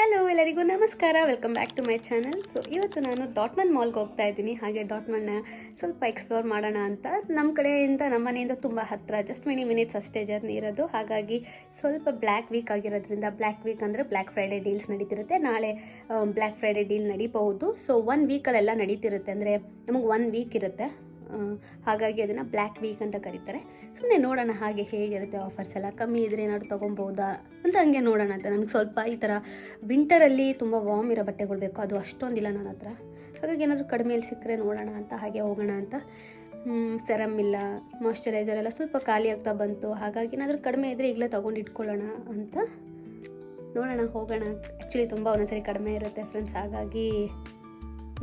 Hello ಎಲ್ಲರಿಗೂ ನಮಸ್ಕಾರ, welcome back to my channel. So ಇವತ್ತು ನಾನು ಡಾಟ್ಮನ್ ಮಾಲ್ಗೆ ಹೋಗ್ತಾ ಇದ್ದೀನಿ. ಹಾಗೆ ಡಾಟ್ಮನ್ನ ಸ್ವಲ್ಪ ಎಕ್ಸ್ಪ್ಲೋರ್ ಮಾಡೋಣ ಅಂತ. ನಮ್ಮ ಕಡೆಯಿಂದ ನಮ್ಮ ಮನೆಯಿಂದ ತುಂಬ ಹತ್ತಿರ, ಜಸ್ಟ್ 20 ಮಿನಿಟ್ಸ್ ಅಷ್ಟೇ ಜರ್ನಿ ಇರೋದು. ಹಾಗಾಗಿ ಸ್ವಲ್ಪ ಬ್ಲ್ಯಾಕ್ ವೀಕ್ ಆಗಿರೋದ್ರಿಂದ, ಬ್ಲ್ಯಾಕ್ ವೀಕ್ ಅಂದರೆ ಬ್ಲ್ಯಾಕ್ ಫ್ರೈಡೇ ಡೀಲ್ಸ್ ನಡೀತಿರುತ್ತೆ. ನಾಳೆ ಬ್ಲ್ಯಾಕ್ ಫ್ರೈಡೇ ಡೀಲ್ ನಡೀಬಹುದು. ಸೊ 1 ವೀಕಲ್ಲೆಲ್ಲ ನಡೀತಿರುತ್ತೆ, ಅಂದರೆ ನಮಗೆ 1 ವೀಕ್ ಇರುತ್ತೆ. ಹಾಗಾಗಿ ಅದನ್ನು ಬ್ಲ್ಯಾಕ್ ವೀಕ್ ಅಂತ ಕರೀತಾರೆ. ಸುಮ್ಮನೆ ನೋಡೋಣ ಹಾಗೆ ಹೇಗಿರುತ್ತೆ, ಆಫರ್ಸ್ ಎಲ್ಲ ಕಮ್ಮಿ ಇದ್ರೆ ಏನಾದ್ರು ತೊಗೊಬೋದಾ ಅಂತ ಹಂಗೆ ನೋಡೋಣ ಅಂತ. ನನಗೆ ಸ್ವಲ್ಪ ಈ ಥರ ವಿಂಟರಲ್ಲಿ ತುಂಬ ವಾರ್ಮ್ ಇರೋ ಬಟ್ಟೆಗಳು ಬೇಕು, ಅದು ಅಷ್ಟೊಂದಿಲ್ಲ ನನ್ನ ಹತ್ರ. ಹಾಗಾಗಿ ಏನಾದರೂ ಕಡಿಮೆಯಲ್ಲಿ ಸಿಕ್ಕರೆ ನೋಡೋಣ ಅಂತ ಹಾಗೆ ಹೋಗೋಣ ಅಂತ. ಸೆರಮ್ ಇಲ್ಲ, ಮಾಯ್ಶ್ಚರೈಸರ್ ಎಲ್ಲ ಸ್ವಲ್ಪ ಖಾಲಿ ಆಗ್ತಾ ಬಂತು. ಹಾಗಾಗಿ ಏನಾದರೂ ಕಡಿಮೆ ಇದ್ದರೆ ಈಗಲೇ ತೊಗೊಂಡು ಇಟ್ಕೊಳ್ಳೋಣ ಅಂತ ನೋಡೋಣ, ಹೋಗೋಣ. ಆ್ಯಕ್ಚುಲಿ ತುಂಬ ಒಂದೊಂದ್ಸರಿ ಕಡಿಮೆ ಇರುತ್ತೆ ಫ್ರೆಂಡ್ಸ್, ಹಾಗಾಗಿ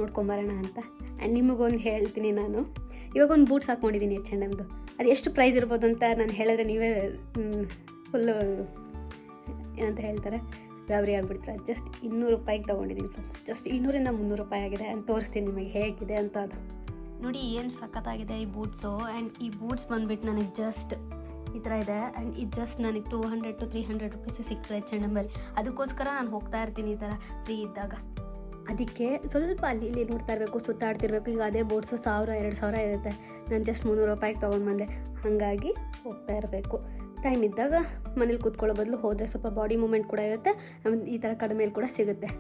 ನೋಡ್ಕೊಂಬರೋಣ ಅಂತ. ಆ್ಯಂಡ್ ನಿಮಗೊಂದು ಹೇಳ್ತೀನಿ, ನಾನು ಇವಾಗ ಒಂದು ಬೂಟ್ಸ್ ಹಾಕ್ಕೊಂಡಿದ್ದೀನಿ H&Mದು. ಅದು ಎಷ್ಟು ಪ್ರೈಸ್ ಇರ್ಬೋದು ಅಂತ ನಾನು ಹೇಳಿದ್ರೆ ನೀವೇ ಫುಲ್ಲು ಏನಂತ ಹೇಳ್ತಾರೆ, ಗಾಬರಿ ಆಗಿಬಿಡ್ತಾರೆ. ಜಸ್ಟ್ 200 ರೂಪಾಯಿಗೆ ತೊಗೊಂಡಿದ್ದೀನಿ ಫ್ರೆಂಡ್ಸ್. ಜಸ್ಟ್ 200ರಿಂದ 300 ರೂಪಾಯಿ ಆಗಿದೆ ಅಂತ ತೋರಿಸ್ತೀನಿ ನಿಮಗೆ ಹೇಗಿದೆ ಅಂತ. ಅದು ನೋಡಿ ಏನು ಸಖತ್ತಾಗಿದೆ ಈ ಬೂಟ್ಸು. ಆ್ಯಂಡ್ ಈ ಬೂಟ್ಸ್ ಬಂದುಬಿಟ್ಟು ನನಗೆ ಜಸ್ಟ್ ಈ ಥರ ಇದೆ. ಆ್ಯಂಡ್ ಇದು ಜಸ್ಟ್ ನನಗೆ 200 to 300 ರುಪೀಸ್ ಸಿಗ್ತದೆ H&Mಲ್ಲಿ. ಅದಕ್ಕೋಸ್ಕರ ನಾನು ಹೋಗ್ತಾ ಇರ್ತೀನಿ ಈ ಥರ ಫ್ರೀ ಇದ್ದಾಗ. ಅದಕ್ಕೆ ಸ್ವಲ್ಪ ಅಲ್ಲಿ ಇಲ್ಲಿ ನೋಡ್ತಾ ಇರಬೇಕು, ಸುತ್ತಾಡ್ತಿರ್ಬೇಕು. ಈಗ ಅದೇ ಬೋಟ್ಸು 1000-2000 ಇರುತ್ತೆ, ನಾನು ಜಸ್ಟ್ 300 ರೂಪಾಯಿಗೆ ತೊಗೊಂಡು ಬಂದೆ. ಹಾಗಾಗಿ ಹೋಗ್ತಾ ಇರಬೇಕು. ಟೈಮ್ ಇದ್ದಾಗ ಮನೇಲಿ ಕೂತ್ಕೊಳ್ಳೋ ಬದಲು ಹೋದರೆ ಸ್ವಲ್ಪ ಬಾಡಿ ಮೂಮೆಂಟ್ ಕೂಡ ಇರುತ್ತೆ, ಈ ಥರ ಕಡಿಮೆಯಲ್ಲಿ ಕೂಡ ಸಿಗುತ್ತೆ.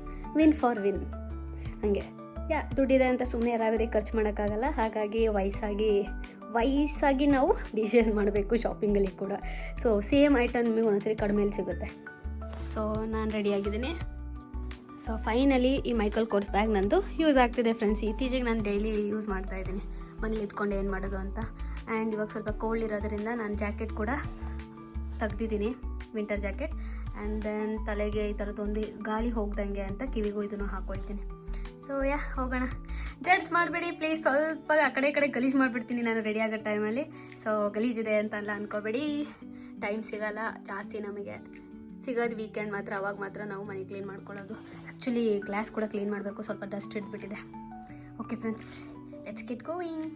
ವಿನ್ ಫಾರ್ ವಿನ್ ಹಾಗೆ. ದುಡ್ಡಿದೆ ಅಂತ ಸುಮ್ಮನೆ ಯಾರಾವೇ ಖರ್ಚು ಮಾಡೋಕ್ಕಾಗಲ್ಲ. ಹಾಗಾಗಿ ವಯಸ್ಸಾಗಿ ನಾವು ಡಿಸಿಷನ್ ಮಾಡಬೇಕು ಶಾಪಿಂಗಲ್ಲಿ ಕೂಡ. ಸೊ ಸೇಮ್ ಐಟಮ್ ನಿಮಗೆ ಒಂದೊಂದ್ಸರಿ ಕಡಿಮೆಯಲ್ಲಿ ಸಿಗುತ್ತೆ. ಸೊ ನಾನು ರೆಡಿಯಾಗಿದ್ದೀನಿ. ಸೊ ಫೈನಲಿ ಈ ಮೈಕಲ್ ಕೋರ್ಸ್ ಬ್ಯಾಗ್ ನಂದು ಯೂಸ್ ಆಗ್ತಿದೆ ಫ್ರೆಂಡ್ಸ್. ಇತ್ತೀಚೆಗೆ ನಾನು ಡೈಲಿ ಯೂಸ್ ಮಾಡ್ತಾ ಇದ್ದೀನಿ, ಮನೇಲಿ ಇಟ್ಕೊಂಡು ಏನು ಮಾಡೋದು ಅಂತ. ಆ್ಯಂಡ್ ಇವಾಗ ಸ್ವಲ್ಪ ಕೋಲ್ಡ್ ಇರೋದ್ರಿಂದ ನಾನು ಜಾಕೆಟ್ ಕೂಡ ತೆಗ್ದಿದ್ದೀನಿ, ವಿಂಟರ್ ಜಾಕೆಟ್. ಆ್ಯಂಡ್ ದೆನ್ ತಲೆಗೆ ಈ ಥರದ್ದೊಂದು ಗಾಳಿ ಹೋಗ್ದಂಗೆ ಅಂತ ಕಿವಿಗೂ ಇದನ್ನು ಹಾಕ್ಕೊಳ್ತೀನಿ. ಸೊ ಹೋಗೋಣ. ಜಡ್ಜ್ ಮಾಡಬೇಡಿ ಪ್ಲೀಸ್, ಸ್ವಲ್ಪ ಆ ಕಡೆ ಗಲೀಜು ಮಾಡಿಬಿಡ್ತೀನಿ ನಾನು ರೆಡಿ ಆಗೋ ಟೈಮಲ್ಲಿ. ಸೊ ಗಲೀಜಿದೆ ಅಂತೆಲ್ಲ ಅಂದ್ಕೋಬೇಡಿ, ಟೈಮ್ ಸಿಗೋಲ್ಲ ಜಾಸ್ತಿ ನಮಗೆ. ಸಿಗೋದು ವೀಕೆಂಡ್ ಮಾತ್ರ, ಅವಾಗ ಮಾತ್ರ ನಾವು ಮನೆ ಕ್ಲೀನ್ ಮಾಡ್ಕೊಳ್ಳೋದು. ಆ್ಯಕ್ಚುಲಿ ಗ್ಲಾಸ್ ಕೂಡ ಕ್ಲೀನ್ ಮಾಡಬೇಕು, ಸ್ವಲ್ಪ ಡಸ್ಟ್ ಇಟ್ಬಿಟ್ಟಿದೆ. Okay friends, let's get going.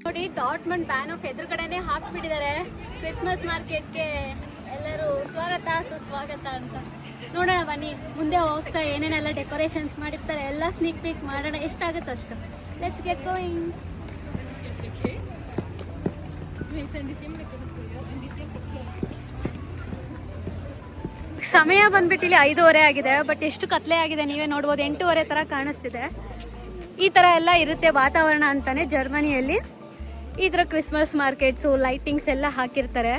ನೋಡಿ, ಡಾಟ್ಮಂಡ್ ಬ್ಯಾನ್ ಆಫ್ ಎದುರುಗಡೆನೆ ಹಾಕ್ಬಿಟ್ಟಿದ್ದಾರೆ ಕ್ರಿಸ್ಮಸ್ ಮಾರ್ಕೆಟ್ಗೆ. ಎಲ್ಲರೂ ಸ್ವಾಗತ ಸುಸ್ವಾಗತ ಅಂತ. ನೋಡೋಣ ಬನ್ನಿ, ಮುಂದೆ ಹೋಗ್ತಾ ಏನೇನೆಲ್ಲ ಡೆಕೋರೇಷನ್ಸ್ ಮಾಡಿರ್ತಾರೆ ಎಲ್ಲ ಸ್ನೀಕ್ ಪೀಕ್ ಮಾಡೋಣ, ಎಷ್ಟಾಗುತ್ತೆ ಅಷ್ಟು. Let's get going. ಸಮಯ ಬಂದ್ಬಿಟ್ಟು ಇಲ್ಲಿ 5:30 ಆಗಿದೆ. ಬಟ್ ಎಷ್ಟು ಕತ್ಲೆ ಆಗಿದೆ ನೀವೇ ನೋಡ್ಬೋದು, 8:30 ಥರ ಕಾಣಿಸ್ತಿದೆ. ಈ ಥರ ಎಲ್ಲ ಇರುತ್ತೆ ವಾತಾವರಣ ಅಂತಾನೆ ಜರ್ಮನಿಯಲ್ಲಿ. ಈ ಥರ ಕ್ರಿಸ್ಮಸ್ ಮಾರ್ಕೆಟ್ಸು, ಲೈಟಿಂಗ್ಸ್ ಎಲ್ಲ ಹಾಕಿರ್ತಾರೆ.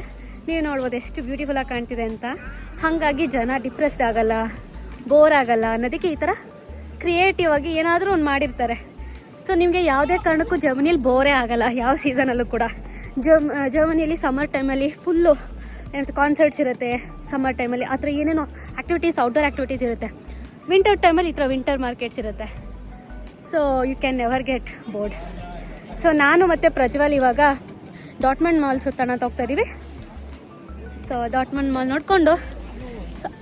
ನೀವು ನೋಡ್ಬೋದು ಎಷ್ಟು ಬ್ಯೂಟಿಫುಲ್ ಆಗಿ ಕಾಣ್ತಿದೆ ಅಂತ. ಹಾಗಾಗಿ ಜನ ಡಿಪ್ರೆಸ್ಡ್ ಆಗಲ್ಲ, ಬೋರ್ ಆಗಲ್ಲ ಅನ್ನೋದಕ್ಕೆ ಈ ಥರ ಕ್ರಿಯೇಟಿವ್ ಆಗಿ ಏನಾದರೂ ಒಂದು ಮಾಡಿರ್ತಾರೆ. ಸೊ ನಿಮಗೆ ಯಾವುದೇ ಕಾರಣಕ್ಕೂ ಜರ್ಮನಿಯಲ್ಲಿ ಬೋರೇ ಆಗಲ್ಲ, ಯಾವ ಸೀಸನಲ್ಲೂ ಕೂಡ. ಜರ್ಮನಿಯಲ್ಲಿ ಸಮ್ಮರ್ ಟೈಮಲ್ಲಿ ಫುಲ್ಲು ಕಾನ್ಸರ್ಟ್ಸ್ ಇರುತ್ತೆ. ಸಮ್ಮರ್ ಟೈಮಲ್ಲಿ ಆ ಥರ ಏನೇನೋ ಆ್ಯಕ್ಟಿವಿಟೀಸ್, ಔಟ್ಡೋರ್ ಆ್ಯಕ್ಟಿವಿಟೀಸ್ ಇರುತ್ತೆ. ವಿಂಟರ್ ಟೈಮಲ್ಲಿ ಈ ಥರ ವಿಂಟರ್ ಮಾರ್ಕೆಟ್ಸ್ ಇರುತ್ತೆ. So you can never get bored. So ನಾನು ಮತ್ತು ಪ್ರಜ್ವಲ್ ಇವಾಗ ಡಾಟ್ಮಂಡ್ ಮಾಲ್ ಸುತ್ತೋಣ ಅಂತ ಹೋಗ್ತಾ ಇದ್ದೀವಿ. ಸೊ ಡಾಟ್ಮಂಡ್ ಮಾಲ್ ನೋಡಿಕೊಂಡು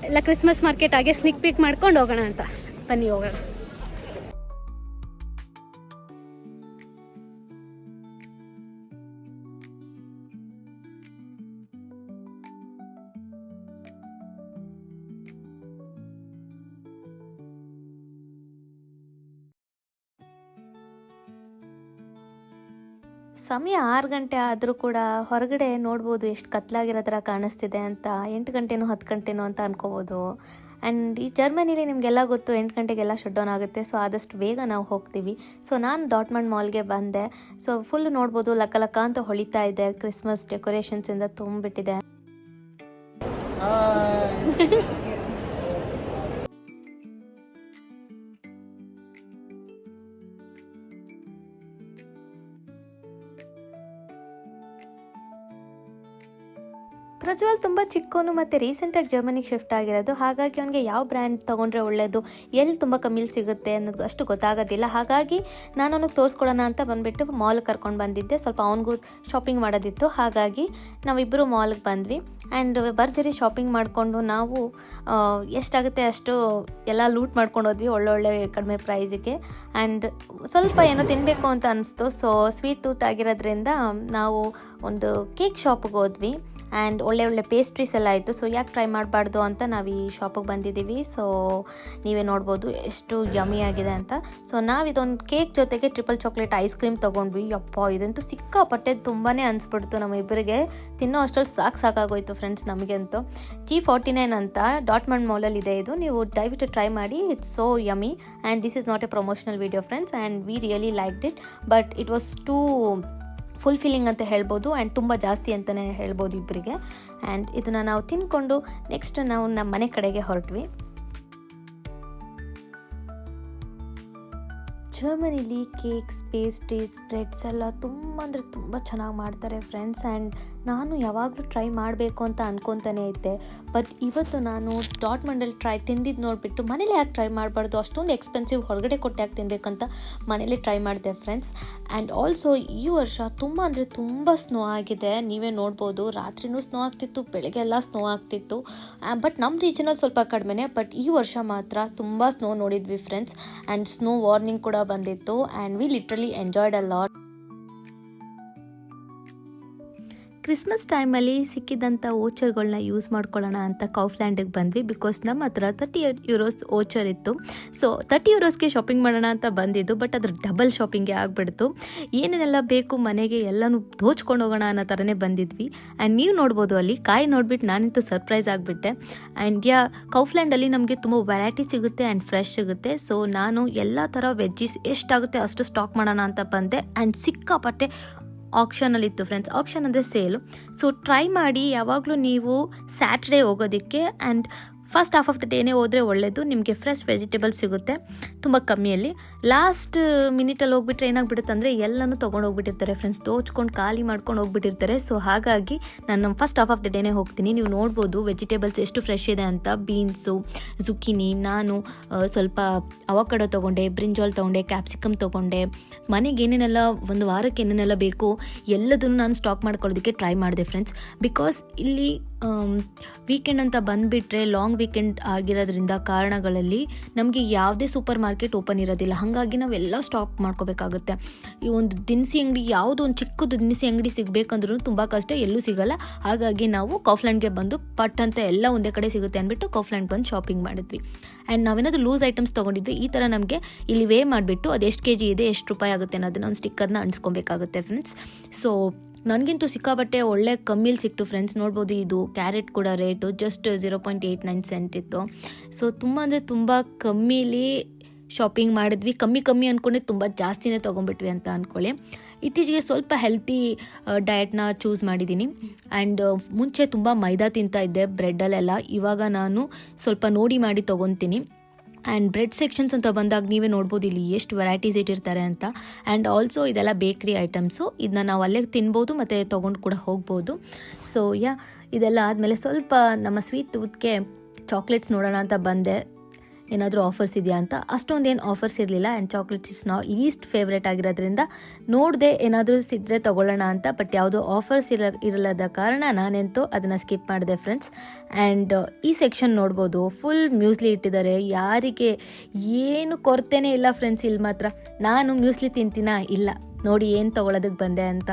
ಎಲ್ಲ ಕ್ರಿಸ್ಮಸ್ ಮಾರ್ಕೆಟ್ ಆಗಿ ಸ್ನಿಕ್ ಪೀಕ್ ಮಾಡ್ಕೊಂಡು ಹೋಗೋಣ ಅಂತ. ಬನ್ನಿ ಹೋಗೋಣ. ಸಮಯ 6 ಗಂಟೆ ಆದರೂ ಕೂಡ ಹೊರಗಡೆ ನೋಡ್ಬೋದು ಎಷ್ಟು ಕತ್ಲಾಗಿರೋ ಥರ ಕಾಣಿಸ್ತಿದೆ ಅಂತ. 8 ಗಂಟೆನೋ 10 ಗಂಟೆನೋ ಅಂತ ಅನ್ಕೋಬೋದು. ಆ್ಯಂಡ್ ಈ ಜರ್ಮನಿಲಿ ನಿಮಗೆಲ್ಲ ಗೊತ್ತು 8 ಗಂಟೆಗೆಲ್ಲ ಶಟ್ ಡೌನ್ ಆಗುತ್ತೆ. ಸೊ ಆದಷ್ಟು ಬೇಗ ನಾವು ಹೋಗ್ತೀವಿ. ಸೊ ನಾನು ಡಾಟ್ಮಂಡ್ ಮಾಲ್ಗೆ ಬಂದೆ. ಸೊ ಫುಲ್ ನೋಡ್ಬೋದು ಲಕ್ಕ ಅಂತ ಹೊಳಿತಾ ಇದೆ, ಕ್ರಿಸ್ಮಸ್ ಡೆಕೋರೇಷನ್ಸಿಂದ ತುಂಬಿಟ್ಟಿದೆ. ಪ್ರಜ್ವಲ್ ತುಂಬ ಚಿಕ್ಕವನು ಮತ್ತು ರೀಸೆಂಟಾಗಿ ಜರ್ಮನಿಗೆ ಶಿಫ್ಟ್ ಆಗಿರೋದು, ಹಾಗಾಗಿ ಅವನಿಗೆ ಯಾವ ಬ್ರ್ಯಾಂಡ್ ತೊಗೊಂಡ್ರೆ ಒಳ್ಳೆಯದು, ಎಲ್ಲಿ ತುಂಬ ಕಮ್ಮಿಲಿ ಸಿಗುತ್ತೆ ಅನ್ನೋದು ಅಷ್ಟು ಗೊತ್ತಾಗೋದಿಲ್ಲ. ಹಾಗಾಗಿ ನಾನು ಅವನಿಗೆ ತೋರಿಸ್ಕೊಡೋಣ ಅಂತ ಬಂದುಬಿಟ್ಟು ಮಾಲ್ಗೆ ಕರ್ಕೊಂಡು ಬಂದಿದ್ದೆ. ಸ್ವಲ್ಪ ಅವನಿಗೂ ಶಾಪಿಂಗ್ ಮಾಡೋದಿತ್ತು, ಹಾಗಾಗಿ ನಾವಿಬ್ಬರು ಮಾಲ್ಗೆ ಬಂದ್ವಿ. ಆ್ಯಂಡ್ ಭರ್ಜರಿ ಶಾಪಿಂಗ್ ಮಾಡಿಕೊಂಡು ನಾವು ಎಷ್ಟಾಗುತ್ತೆ ಅಷ್ಟು ಎಲ್ಲ ಲೂಟ್ ಮಾಡ್ಕೊಂಡು ಹೋದ್ವಿ ಒಳ್ಳೊಳ್ಳೆ ಕಡಿಮೆ ಪ್ರೈಸಿಗೆ. ಆ್ಯಂಡ್ ಸ್ವಲ್ಪ ಏನೋ ತಿನ್ನಬೇಕು ಅಂತ ಅನಿಸ್ತು. ಸೊ ಸ್ವೀಟ್ ಟೂತ್ ಆಗಿರೋದ್ರಿಂದ ನಾವು ಒಂದು ಕೇಕ್ ಶಾಪಿಗೆ ಹೋದ್ವಿ. ಆ್ಯಂಡ್ ಒಳ್ಳೆ ಪೇಸ್ಟ್ರೀಸ್ ಎಲ್ಲ ಆಯಿತು. ಸೊ ಯಾಕೆ ಟ್ರೈ ಮಾಡಬಾರ್ದು ಅಂತ ನಾವು ಈ ಶಾಪಿಗೆ ಬಂದಿದ್ದೀವಿ. ಸೊ ನೀವೇ ನೋಡ್ಬೋದು ಎಷ್ಟು ಯಮ್ಮಿ ಆಗಿದೆ ಅಂತ. ಸೊ ನಾವು ಇದೊಂದು ಕೇಕ್ ಜೊತೆಗೆ ಟ್ರಿಪಲ್ ಚಾಕ್ಲೇಟ್ ಐಸ್ ಕ್ರೀಮ್ ತೊಗೊಂಡ್ವಿ. ಯಪ್ಪ, ಇದಂತೂ ಸಿಕ್ಕಾಪಟ್ಟೆ ತುಂಬಾ ಅನಿಸ್ಬಿಡ್ತು ನಮ್ಮಿಬ್ಬರಿಗೆ. ತಿನ್ನೋ ಅಷ್ಟರಲ್ಲಿ ಸಾಕಾಗೋಯ್ತು ಫ್ರೆಂಡ್ಸ್ ನಮಗಂತೂ. G49 ಅಂತ ಡಾಟ್ಮಂಡ್ ಮಾಲಲ್ಲಿ ಇದೆ ಇದು. ನೀವು ದಯವಿಟ್ಟು ಟ್ರೈ ಮಾಡಿ. It's so yummy and this is not A promotional video friends. And we really liked it, but it was two fulfilling ಅಂತ ಹೇಳ್ಬೋದು. ಆ್ಯಂಡ್ ತುಂಬ ಜಾಸ್ತಿ ಅಂತಲೇ ಹೇಳ್ಬೋದು ಇಬ್ಬರಿಗೆ. ಆ್ಯಂಡ್ ಇದನ್ನು ನಾವು ತಿಂದ್ಕೊಂಡು ನೆಕ್ಸ್ಟ್ ನಾವು ನಮ್ಮ ಮನೆ ಕಡೆಗೆ ಹೊರಟ್ವಿ. ಜರ್ಮನಿಲಿ ಕೇಕ್ಸ್, ಪೇಸ್ಟ್ರೀಸ್, ಬ್ರೆಡ್ಸ್ ಎಲ್ಲ ತುಂಬ ಚೆನ್ನಾಗಿ ಮಾಡ್ತಾರೆ ಫ್ರೆಂಡ್ಸ್. ಆ್ಯಂಡ್ ನಾನು ಯಾವಾಗಲೂ ಟ್ರೈ ಮಾಡಬೇಕು ಅಂತ ಅಂದ್ಕೊತಾನೆ ಇದ್ದೆ. ಬಟ್ ಇವತ್ತು ನಾನು ಡಾಟ್ಮಂಡಲ್ಲಿ ತಿಂದಿದ್ದು ನೋಡಿಬಿಟ್ಟು ಮನೇಲಿ ಯಾಕೆ ಟ್ರೈ ಮಾಡಬಾರ್ದು, ಅಷ್ಟೊಂದು ಎಕ್ಸ್ಪೆನ್ಸಿವ್ ಹೊರಗಡೆ ಕೊಟ್ಟು ಯಾಕೆ ತಿನ್ನಬೇಕಂತ ಮನೇಲಿ ಟ್ರೈ ಮಾಡಿದೆ ಫ್ರೆಂಡ್ಸ್. ಆ್ಯಂಡ್ ಆಲ್ಸೋ ಈ ವರ್ಷ ತುಂಬ ಸ್ನೋ ಆಗಿದೆ. ನೀವೇ ನೋಡ್ಬೋದು, ರಾತ್ರಿನೂ ಸ್ನೋ ಆಗ್ತಿತ್ತು, ಬೆಳಗ್ಗೆ ಎಲ್ಲ ಸ್ನೋ ಆಗ್ತಿತ್ತು. ಬಟ್ ನಮ್ಮ ರೀಜನಲ್ಲಿ ಸ್ವಲ್ಪ ಕಡಿಮೆನೇ, ಬಟ್ ಈ ವರ್ಷ ಮಾತ್ರ ತುಂಬ ಸ್ನೋ ನೋಡಿದ್ವಿ ಫ್ರೆಂಡ್ಸ್. ಆ್ಯಂಡ್ ಸ್ನೋ ವಾರ್ನಿಂಗ್ ಕೂಡ ಬಂದಿತ್ತು. And we literally enjoyed a lot. Christmas ಟೈಮಲ್ಲಿ ಸಿಕ್ಕಿದಂಥ ಓಚರ್ಗಳನ್ನ ಯೂಸ್ ಮಾಡ್ಕೊಳ್ಳೋಣ ಅಂತ ಕೌಫ್ಲ್ಯಾಂಡಿಗೆ ಬಂದ್ವಿ. ಬಿಕಾಸ್ ನಮ್ಮ ಹತ್ರ €30 ಓಚರ್ ಇತ್ತು. ಸೊ €30ಗೆ ಶಾಪಿಂಗ್ ಮಾಡೋಣ ಅಂತ ಬಂದಿದ್ದು, ಬಟ್ ಅದ್ರ ಡಬಲ್ ಶಾಪಿಂಗೇ ಆಗಿಬಿಡ್ತು. ಏನೇನೆಲ್ಲ ಬೇಕು ಮನೆಗೆ ಎಲ್ಲನೂ ದೋಚ್ಕೊಂಡು ಹೋಗೋಣ ಅನ್ನೋ ಥರನೇ ಬಂದಿದ್ವಿ. ಆ್ಯಂಡ್ ನೀವು ನೋಡ್ಬೋದು ಅಲ್ಲಿ ಕಾಯಿ ನೋಡಿಬಿಟ್ಟು ನಾನಂತೂ ಸರ್ಪ್ರೈಸ್ ಆಗಿಬಿಟ್ಟೆ. ಆ್ಯಂಡ್ ಕೌಫ್ಲ್ಯಾಂಡಲ್ಲಿ ನಮಗೆ ತುಂಬ ವೆರೈಟಿ ಸಿಗುತ್ತೆ ಆ್ಯಂಡ್ ಫ್ರೆಶ್ ಸಿಗುತ್ತೆ. ಸೊ ನಾನು ಎಲ್ಲ ಥರ ವೆಜ್ಜೀಸ್ ಎಷ್ಟಾಗುತ್ತೆ ಅಷ್ಟು ಸ್ಟಾಕ್ ಮಾಡೋಣ ಅಂತ ಬಂದೆ. ಆ್ಯಂಡ್ ಸಿಕ್ಕಾಪಟ್ಟೆ ಆಕ್ಷನಲ್ಲಿತ್ತು ಫ್ರೆಂಡ್ಸ್. ಆಕ್ಷನ್ ಅಂದರೆ ಸೇಲು. ಸೊ ಟ್ರೈ ಮಾಡಿ ಯಾವಾಗಲೂ ನೀವು ಸ್ಯಾಟರ್ಡೇ ಹೋಗೋದಕ್ಕೆ. And first half of the ಡೇನೇ ಹೋದರೆ ಒಳ್ಳೆಯದು. ನಿಮಗೆ ಫ್ರೆಶ್ ವೆಜಿಟೇಬಲ್ಸ್ ಸಿಗುತ್ತೆ ತುಂಬ ಕಮ್ಮಿಯಲ್ಲಿ. ಲಾಸ್ಟ್ ಮಿನಿಟಲ್ಲಿ ಹೋಗ್ಬಿಟ್ರೆ ಏನಾಗ್ಬಿಡುತ್ತೆ ಅಂದರೆ ಎಲ್ಲನೂ ತೊಗೊಂಡು ಹೋಗ್ಬಿಟ್ಟಿರ್ತಾರೆ ಫ್ರೆಂಡ್ಸ್, ದೋಚ್ಕೊಂಡು ಖಾಲಿ ಮಾಡ್ಕೊಂಡು ಹೋಗ್ಬಿಟ್ಟಿರ್ತಾರೆ. ಸೊ ಹಾಗಾಗಿ ನಾನು ಫಸ್ಟ್ ಹಾಫ್ ಆಫ್ ದ ಡೇನೇ ಹೋಗ್ತೀನಿ. ನೀವು ನೋಡ್ಬೋದು ವೆಜಿಟೇಬಲ್ಸ್ ಎಷ್ಟು ಫ್ರೆಶ್ ಇದೆ ಅಂತ. ಬೀನ್ಸು, ಜುಕ್ಕಿನಿ, ನಾನು ಸ್ವಲ್ಪ ಅವಕಾಡೋ ತೊಗೊಂಡೆ, ಬ್ರಿಂಜಾಲ್ ತೊಗೊಂಡೆ, ಕ್ಯಾಪ್ಸಿಕಮ್ ತೊಗೊಂಡೆ. ಮನೆಗೆ ಏನೇನೆಲ್ಲ ಒಂದು ವಾರಕ್ಕೆ ಏನೇನೆಲ್ಲ ಬೇಕು ಎಲ್ಲದನ್ನು ನಾನು ಸ್ಟಾಕ್ ಮಾಡ್ಕೊಳ್ಳೋದಕ್ಕೆ ಟ್ರೈ ಮಾಡಿದೆ ಫ್ರೆಂಡ್ಸ್. ಬಿಕಾಸ್ ಇಲ್ಲಿ ವೀಕೆಂಡ್ ಅಂತ ಬಂದುಬಿಟ್ರೆ ಲಾಂಗ್ ವೀಕೆಂಡ್ ಆಗಿರೋದ್ರಿಂದ ಕಾರಣಗಳಲ್ಲಿ ನಮಗೆ ಯಾವುದೇ ಸೂಪರ್ ಮಾರ್ಕೆಟ್ ಓಪನ್ ಇರೋದಿಲ್ಲ. ಹಾಗಾಗಿ ನಾವೆಲ್ಲ ಸ್ಟಾಕ್ ಮಾಡ್ಕೋಬೇಕಾಗುತ್ತೆ. ಈ ಒಂದು ದಿನಸಿ ಅಂಗಡಿ, ಯಾವುದೋ ಒಂದು ಚಿಕ್ಕದು ದಿನಸಿ ಅಂಗಡಿ ಸಿಗಬೇಕಂದ್ರೂ ತುಂಬ ಕಷ್ಟ, ಎಲ್ಲೂ ಸಿಗೋಲ್ಲ. ಹಾಗಾಗಿ ನಾವು ಕೌಫ್ಲ್ಯಾಂಡ್ಗೆ ಬಂದು ಪಟ್ ಅಂತ ಎಲ್ಲ ಒಂದೇ ಕಡೆ ಸಿಗುತ್ತೆ ಅಂದ್ಬಿಟ್ಟು ಕೌಫ್ಲ್ಯಾಂಡ್ ಬಂದು ಶಾಪಿಂಗ್ ಮಾಡಿದ್ವಿ. ಆ್ಯಂಡ್ ನಾವೇನಾದರೂ ಲೂಸ್ ಐಟಮ್ಸ್ ತೊಗೊಂಡಿದ್ವಿ, ಈ ಥರ ನಮಗೆ ಇಲ್ಲಿ ವೇ ಮಾಡಿಬಿಟ್ಟು ಅದು ಎಷ್ಟು kg ಇದೆ, ಎಷ್ಟು ರೂಪಾಯಿ ಆಗುತ್ತೆ ಅನ್ನೋದನ್ನ ಒಂದು ಸ್ಟಿಕ್ಕರ್ನ ಅಂಟಿಸ್ಕೊಬೇಕಾಗುತ್ತೆ ಫ್ರೆಂಡ್ಸ್. ಸೊ ನನಗಂತೂ ಸಿಕ್ಕಾಬಟ್ಟೆ ಒಳ್ಳೆ ಕಮ್ಮಿಲಿ ಸಿಕ್ತು ಫ್ರೆಂಡ್ಸ್. ನೋಡ್ಬೋದು ಇದು ಕ್ಯಾರೆಟ್ ಕೂಡ ರೇಟು ಜಸ್ಟ್ 0.89 ಸೆಂಟ್ ಇತ್ತು. ಸೊ ತುಂಬ ಕಮ್ಮಿಲಿ ಶಾಪಿಂಗ್ ಮಾಡಿದ್ವಿ. ಕಮ್ಮಿ ಅಂದ್ಕೊಂಡೆ ತುಂಬ ಜಾಸ್ತಿನೇ ತೊಗೊಂಡ್ಬಿಟ್ವಿ ಅಂತ ಅಂದ್ಕೊಳ್ಳಿ. ಇತ್ತೀಚೆಗೆ ಸ್ವಲ್ಪ ಹೆಲ್ತಿ ಡಯಟ್ನ ಚೂಸ್ ಮಾಡಿದ್ದೀನಿ. ಆ್ಯಂಡ್ ಮುಂಚೆ ತುಂಬ ಮೈದಾ ತಿಂತಾ ಇದ್ದೆ ಬ್ರೆಡ್ಡಲ್ಲೆಲ್ಲ. ಇವಾಗ ನಾನು ಸ್ವಲ್ಪ ನೋಡಿ ಮಾಡಿ ತೊಗೊತೀನಿ. ಆ್ಯಂಡ್ ಬ್ರೆಡ್ ಸೆಕ್ಷನ್ಸ್ ಅಂತ ಬಂದಾಗ ನೀವೇ ನೋಡ್ಬೋದು ಇಲ್ಲಿ ಎಷ್ಟು ವೆರೈಟೀಸ್ ಇಟ್ಟಿರ್ತಾರೆ ಅಂತ. ಆ್ಯಂಡ್ ಆಲ್ಸೋ ಇದೆಲ್ಲ ಬೇಕ್ರಿ ಐಟಮ್ಸು, ಇದನ್ನ ನಾವು ಅಲ್ಲೇ ತಿನ್ಬೋದು ಮತ್ತು ತೊಗೊಂಡು ಕೂಡ ಹೋಗ್ಬೋದು. ಸೊ ಇದೆಲ್ಲ ಆದಮೇಲೆ ಸ್ವಲ್ಪ ನಮ್ಮ ಸ್ವೀಟ್ ಟೂತ್ಗೆ ಚಾಕ್ಲೇಟ್ಸ್ ನೋಡೋಣ ಅಂತ ಬಂದೆ, ಏನಾದರೂ ಆಫರ್ಸ್ ಇದೆಯಾ ಅಂತ. ಅಷ್ಟೊಂದೇನು ಆಫರ್ಸ್ ಇರಲಿಲ್ಲ. And chocolates is list favourite ಆಗಿರೋದ್ರಿಂದ ನೋಡಿದೆ ಏನಾದರೂ ಸಿಕ್ಕರೆ ತೊಗೊಳ್ಳೋಣ ಅಂತ. ಬಟ್ ಯಾವುದೋ ಆಫರ್ಸ್ ಇರಲ್ಲದ ಕಾರಣ ನಾನೆಂತೂ ಅದನ್ನು ಸ್ಕಿಪ್ ಮಾಡಿದೆ ಫ್ರೆಂಡ್ಸ್. ಆ್ಯಂಡ್ ಈ ಸೆಕ್ಷನ್ ನೋಡ್ಬೋದು, ಫುಲ್ ಮ್ಯೂಸ್ಲಿ ಇಟ್ಟಿದ್ದಾರೆ. ಯಾರಿಗೆ ಏನು ಕೊರತೆನೇ ಇಲ್ಲ ಫ್ರೆಂಡ್ಸ್ ಇಲ್ಲಿ ಮಾತ್ರ. ನಾನು ಮ್ಯೂಸ್ಲಿ ತಿಂತೀನಾ? ಇಲ್ಲ, ನೋಡಿ ಏನು ತೊಗೊಳೋದಕ್ಕೆ ಬಂದೆ ಅಂತ.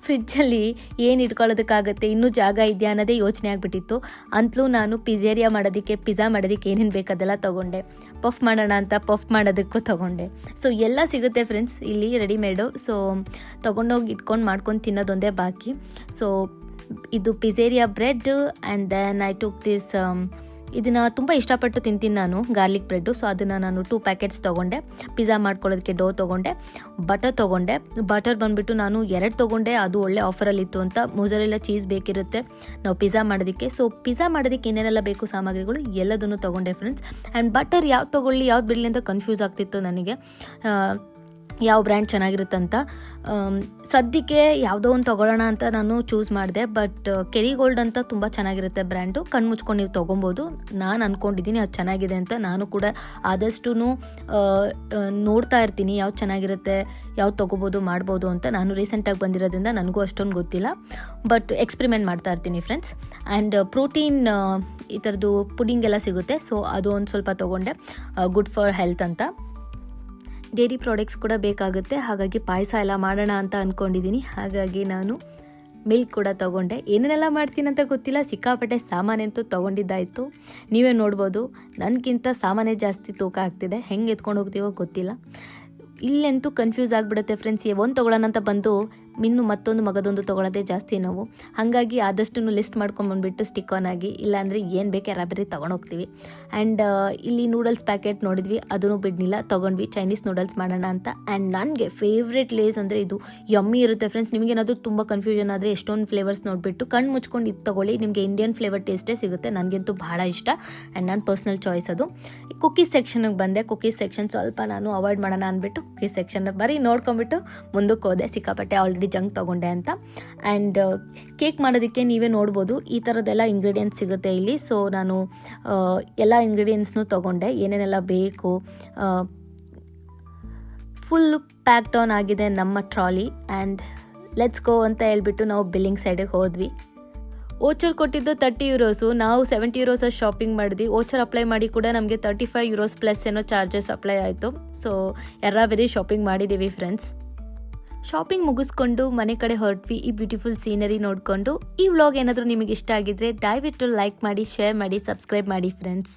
ಫ್ರಿಜ್ಜಲ್ಲಿ ಏನು ಇಟ್ಕೊಳ್ಳೋದಕ್ಕಾಗತ್ತೆ, ಇನ್ನೂ ಜಾಗ ಇದೆಯಾ ಅನ್ನೋದೇ ಯೋಚನೆ ಆಗಿಬಿಟ್ಟಿತ್ತು. ಅಂತಲೂ ನಾನು ಪಿಜ್ಜಾ ಮಾಡೋದಕ್ಕೆ ಏನೇನು ಬೇಕದೆಲ್ಲ ತೊಗೊಂಡೆ. ಪಫ್ ಮಾಡೋಣ ಅಂತ ಪಫ್ ಮಾಡೋದಕ್ಕೂ ತೊಗೊಂಡೆ. ಸೊ ಎಲ್ಲ ಸಿಗುತ್ತೆ ಫ್ರೆಂಡ್ಸ್ ಇಲ್ಲಿ ರೆಡಿಮೇಡು. ಸೊ ತೊಗೊಂಡೋಗಿ ಇಟ್ಕೊಂಡು ಮಾಡ್ಕೊಂಡು ತಿನ್ನೋದೊಂದೇ ಬಾಕಿ. ಸೊ ಇದು pizza bread. And then I took this, ಇದನ್ನು ತುಂಬ ಇಷ್ಟಪಟ್ಟು ತಿಂತೀನಿ ನಾನು, ಗಾರ್ಲಿಕ್ ಬ್ರೆಡ್ಡು. ಸೊ ಅದನ್ನು ನಾನು 2 ಪ್ಯಾಕೆಟ್ಸ್ ತೊಗೊಂಡೆ. ಪಿಜ್ಜಾ ಮಾಡ್ಕೊಳ್ಳೋದಕ್ಕೆ ಡೋ ತೊಗೊಂಡೆ, ಬಟರ್ ಬಂದುಬಿಟ್ಟು ನಾನು 2 ತೊಗೊಂಡೆ. ಅದು ಒಳ್ಳೆ ಆಫರಲ್ಲಿತ್ತು ಅಂತ. ಮೊಜರೆಲ್ಲ ಚೀಸ್ ಬೇಕಿರುತ್ತೆ ನಾವು ಪಿಜ್ಜಾ ಮಾಡೋದಕ್ಕೆ. ಸೊ ಪಿಜ್ಜಾ ಮಾಡೋದಕ್ಕೆ ಏನೇನೆಲ್ಲ ಬೇಕು ಸಾಮಗ್ರಿಗಳು ಎಲ್ಲದನ್ನು ತೊಗೊಂಡೆ ಫ್ರೆಂಡ್ಸ್. ಆ್ಯಂಡ್ ಬಟರ್ ಯಾವ್ದು ತೊಗೊಳ್ಳಿ ಯಾವ್ದು ಬಿಡಲಿ ಅಂತ ಕನ್ಫ್ಯೂಸ್ ಆಗ್ತಿತ್ತು ನನಗೆ. ಯಾವ ಬ್ರ್ಯಾಂಡ್ ಚೆನ್ನಾಗಿರುತ್ತಂತ. ಸದ್ಯಕ್ಕೆ ಯಾವುದೋ ಒಂದು ತೊಗೊಳ್ಳೋಣ ಅಂತ ನಾನು ಚೂಸ್ ಮಾಡಿದೆ. ಬಟ್ ಕೆರಿಗೋಲ್ಡ್ ಅಂತ ತುಂಬ ಚೆನ್ನಾಗಿರುತ್ತೆ ಬ್ರ್ಯಾಂಡು. ಕಣ್ಣು ಮುಚ್ಕೊಂಡು ನೀವು ತೊಗೊಬೋದು. ನಾನು ಅಂದ್ಕೊಂಡಿದ್ದೀನಿ ಅದು ಚೆನ್ನಾಗಿದೆ ಅಂತ. ನಾನು ಕೂಡ ಆದಷ್ಟು ನೋಡ್ತಾ ಇರ್ತೀನಿ ಯಾವ್ದು ಚೆನ್ನಾಗಿರುತ್ತೆ, ಯಾವ್ದು ತೊಗೋಬೋದು ಮಾಡ್ಬೋದು ಅಂತ. ನಾನು ರೀಸೆಂಟಾಗಿ ಬಂದಿರೋದ್ರಿಂದ ನನಗೂ ಅಷ್ಟೊಂದು ಗೊತ್ತಿಲ್ಲ, ಬಟ್ ಎಕ್ಸ್ಪೆರಿಮೆಂಟ್ ಮಾಡ್ತಾ ಇರ್ತೀನಿ ಫ್ರೆಂಡ್ಸ್. ಆ್ಯಂಡ್ ಪ್ರೋಟೀನ್ ಈ ಥರದ್ದು ಪುಡಿಂಗ್ ಎಲ್ಲ ಸಿಗುತ್ತೆ, ಸೊ ಅದು ಒಂದು ಸ್ವಲ್ಪ ತೊಗೊಂಡೆ, ಗುಡ್ ಫಾರ್ ಹೆಲ್ತ್ ಅಂತ. ಡೈರಿ ಪ್ರಾಡಕ್ಟ್ಸ್ ಕೂಡ ಬೇಕಾಗುತ್ತೆ, ಹಾಗಾಗಿ ಪಾಯಸ ಎಲ್ಲ ಮಾಡೋಣ ಅಂತ ಅಂದ್ಕೊಂಡಿದ್ದೀನಿ. ಹಾಗಾಗಿ ನಾನು ಮಿಲ್ಕ್ ಕೂಡ ತೊಗೊಂಡೆ. ಏನೇನೆಲ್ಲ ಮಾಡ್ತೀನಿ ಅಂತ ಗೊತ್ತಿಲ್ಲ, ಸಿಕ್ಕಾಪಟ್ಟೆ ಸಾಮಾನಂತೂ ತೊಗೊಂಡಿದ್ದಾಯಿತು. ನೀವೇ ನೋಡ್ಬೋದು, ನನಗಿಂತ ಸಾಮಾನೇ ಜಾಸ್ತಿ ತೂಕ ಆಗ್ತಿದೆ. ಹೆಂಗೆ ಎತ್ಕೊಂಡು ಹೋಗ್ತೀವೋ ಗೊತ್ತಿಲ್ಲ. ಇಲ್ಲಂತೂ ಕನ್ಫ್ಯೂಸ್ ಆಗಿಬಿಡುತ್ತೆ ಫ್ರೆಂಡ್ಸ್. ಒಂದು ತೊಗೊಳ್ಳೋಣ ಅಂತ ಬಂದು ಇನ್ನು ಮತ್ತೊಂದು ಮಗದೊಂದು ತೊಗೊಳ್ಳೋದೇ ಜಾಸ್ತಿ ನಾವು. ಹಾಗಾಗಿ ಆದಷ್ಟು ಲಿಸ್ಟ್ ಮಾಡ್ಕೊಂಬಂದ್ಬಿಟ್ಟು ಸ್ಟಿಕ್ ಆನ್ ಆಗಿ, ಇಲ್ಲಾಂದರೆ ಏನು ಬೇಕು ಯಾರಾಬರಿ ತೊಗೊಂಡೋಗ್ತೀವಿ. ಆ್ಯಂಡ್ ಇಲ್ಲಿ ನೂಡಲ್ಸ್ ಪ್ಯಾಕೆಟ್ ನೋಡಿದ್ವಿ, ಅದನ್ನು ಬಿಡಲಿಲ್ಲ, ತೊಗೊಂಡ್ವಿ. ಚೈನೀಸ್ ನೂಡಲ್ಸ್ ಮಾಡೋಣ ಅಂತ. ಆ್ಯಂಡ್ ನನಗೆ ಫೇವ್ರೆಟ್ ಲೇಸ್ ಅಂದರೆ ಇದು ಯಮ್ಮಿ ಇರುತ್ತೆ ಫ್ರೆಂಡ್ಸ್. ನಿಮಗೇನಾದರೂ ತುಂಬ ಕನ್ಫ್ಯೂಷನ್ ಆದರೆ ಎಷ್ಟೊಂದು ಫ್ಲೇವರ್ಸ್ ನೋಡಿಬಿಟ್ಟು ಕಣ್ಣು ಮುಚ್ಕೊಂಡು ಇದು ತೊಗೊಳ್ಳಿ, ನಿಮಗೆ ಇಂಡಿಯನ್ ಫ್ಲೇವರ್ ಟೇಸ್ಟೇ ಸಿಗುತ್ತೆ. ನನಗಂತೂ ಭಾಳ ಇಷ್ಟ ಆ್ಯಂಡ್ ನನ್ನ ಪರ್ಸ್ನಲ್ ಚಾಯ್ಸ್ ಅದು. ಕುಕ್ಕೀಸ್ ಸೆಕ್ಷನ್ಗೆ ಬಂದೆ. ಕುಕ್ಕೀಸ್ ಸೆಕ್ಷನ್ ಸ್ವಲ್ಪ ನಾನು ಅವಾಯ್ಡ್ ಮಾಡೋಣ ಅಂದ್ಬಿಟ್ಟು ಕುಕ್ಕೀಸ್ ಸೆಕ್ಷನ್ ಬರೀ ನೋಡ್ಕೊಂಬಿಟ್ಟು ಮುಂದಕ್ಕೆ ಹೋದೆ. ಸಿಕ್ಕಾಪಟ್ಟೆ ಆಲ್ರೆಡಿ ಜಂಕ್ ತೊಗೊಂಡೆ ಅಂತ. ಆ್ಯಂಡ್ ಕೇಕ್ ಮಾಡೋದಕ್ಕೆ ನೀವೇ ನೋಡ್ಬೋದು, ಈ ಥರದ್ದೆಲ್ಲ ಇಂಗ್ರೀಡಿಯೆಂಟ್ಸ್ ಸಿಗುತ್ತೆ ಇಲ್ಲಿ. ಸೊ ನಾನು ಎಲ್ಲ ಇಂಗ್ರೀಡಿಯೆಂಟ್ಸ್ನೂ ತೊಗೊಂಡೆ, ಏನೇನೆಲ್ಲ ಬೇಕು. ಫುಲ್ ಪ್ಯಾಕ್ಡ್ ಆನ್ ಆಗಿದೆ ನಮ್ಮ ಟ್ರಾಲಿ. ಆ್ಯಂಡ್ ಲೆಟ್ಸ್ ಗೋ ಅಂತ ಹೇಳ್ಬಿಟ್ಟು ನಾವು ಬಿಲ್ಲಿಂಗ್ ಸೈಡಿಗೆ ಹೋದ್ವಿ. ಓಚರ್ ಕೊಟ್ಟಿದ್ದು €30, ನಾವು €70 ಶಾಪಿಂಗ್ ಮಾಡಿದ್ವಿ. ಓಚರ್ ಅಪ್ಲೈ ಮಾಡಿ ಕೂಡ ನಮಗೆ €35 ಪ್ಲಸ್ ಏನೋ ಚಾರ್ಜಸ್ ಅಪ್ಲೈ ಆಯಿತು. ಸೊ ಬರೀ ಶಾಪಿಂಗ್ ಮಾಡಿದ್ದೀವಿ ಫ್ರೆಂಡ್ಸ್. ಶಾಪಿಂಗ್ ಮುಗಿಸ್ಕೊಂಡು ಮನೆ ಕಡೆ ಹೊರಟ್ವಿ, ಈ ಬ್ಯೂಟಿಫುಲ್ ಸೀನರಿ ನೋಡಿಕೊಂಡು. ಈ ವ್ಲಾಗ್ ಏನಾದರೂ ನಿಮಗೆ ಇಷ್ಟ ಆಗಿದ್ರೆ ದಯವಿಟ್ಟು ಲೈಕ್ ಮಾಡಿ, ಶೇರ್ ಮಾಡಿ, ಸಬ್ಸ್ಕ್ರೈಬ್ ಮಾಡಿ ಫ್ರೆಂಡ್ಸ್.